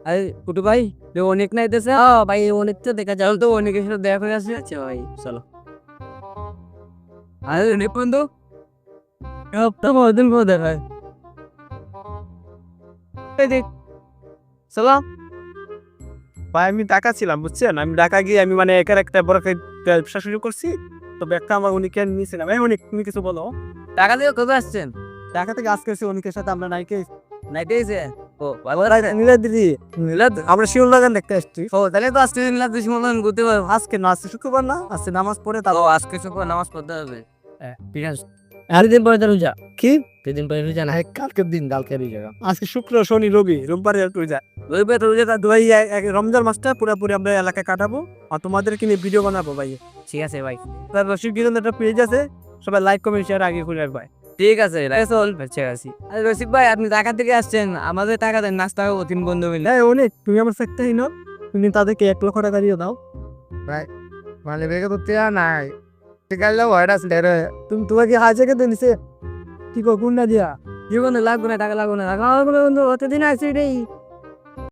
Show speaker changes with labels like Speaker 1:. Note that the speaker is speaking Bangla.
Speaker 1: আরে কুটু ভাই অনেক না এতেছে ভাই অনেক তো দেখা যাও তো অনেকের সাথে দেখা হয়ে আসছে আচ্ছা ভাই চলো আরে অনেক বন্ধু দিন পর দেখা হয় এই দেখ চলো
Speaker 2: ভাই আমি ঢাকা ছিলাম বুঝছেন, আমি ঢাকা গিয়ে আমি মানে একার একটা বড় ব্যবসা শুরু করছি। তো ব্যাগটা আমার উনিকে নিয়েছিলাম। এই অনেক, তুমি কিছু বলো।
Speaker 1: টাকা দিয়ে কবে আসছেন
Speaker 2: ঢাকা থেকে আজকে এসে অনেকের সাথে আমরা নাইকে
Speaker 1: নাইটে এসে ও ভালো
Speaker 2: নীলা দিদি
Speaker 1: মিলাদ
Speaker 2: আমরা শিউল লাগান দেখতে আসছি।
Speaker 1: ও তাহলে তো আজকে মিলাদ বেশি মতন ঘুরতে পারবো
Speaker 2: আজকে না, আজকে শুক্রবার না, আজকে নামাজ পড়ে
Speaker 1: ও আজকে শুক্রবার নামাজ পড়তে হবে ঠিক আছে
Speaker 2: আর দিন পরে রোজা কি
Speaker 1: সেদিন পরে রোজা না
Speaker 2: কালকের দিন, কালকের জায়গা আজকে শুক্র শনি রবি রোববারে রোজা।
Speaker 1: রবিবার তো রোজা
Speaker 2: ভাই রমজান মাসটা পুরোপুরি আমরা এলাকায় কাটাবো আর তোমাদেরকে নিয়ে ভিডিও বানাবো ভাই।
Speaker 1: ঠিক আছে ভাই
Speaker 2: তার রশিদ গিরন একটা পেজ আছে, সবাই লাইক কমেন্ট শেয়ার আগে করে রাখবে।
Speaker 1: ঠিক আছে চল ঠিক আছে আরে রসিক ভাই আপনি ঢাকা থেকে আসছেন আমাদের টাকা দেন নাস্তা খাবো 3 বন্ধু মিলে
Speaker 2: হ্যাঁ অনেক, তুমি আমার সেক্টর হিনো, তুমি তাদেরকে 1 লক্ষ টাকা দিয়ে দাও।
Speaker 3: মানে বেগে তো তেয়া নাই গাইলে ওয়াইডাস লেরে
Speaker 2: তুমি তোমাকে হাজে কে দিছে কি কো কোন না দিয়া
Speaker 1: জীবনে লাগবে না টাকা লাগবে না টাকা লাগবে বন্ধু অতদিন আছে রে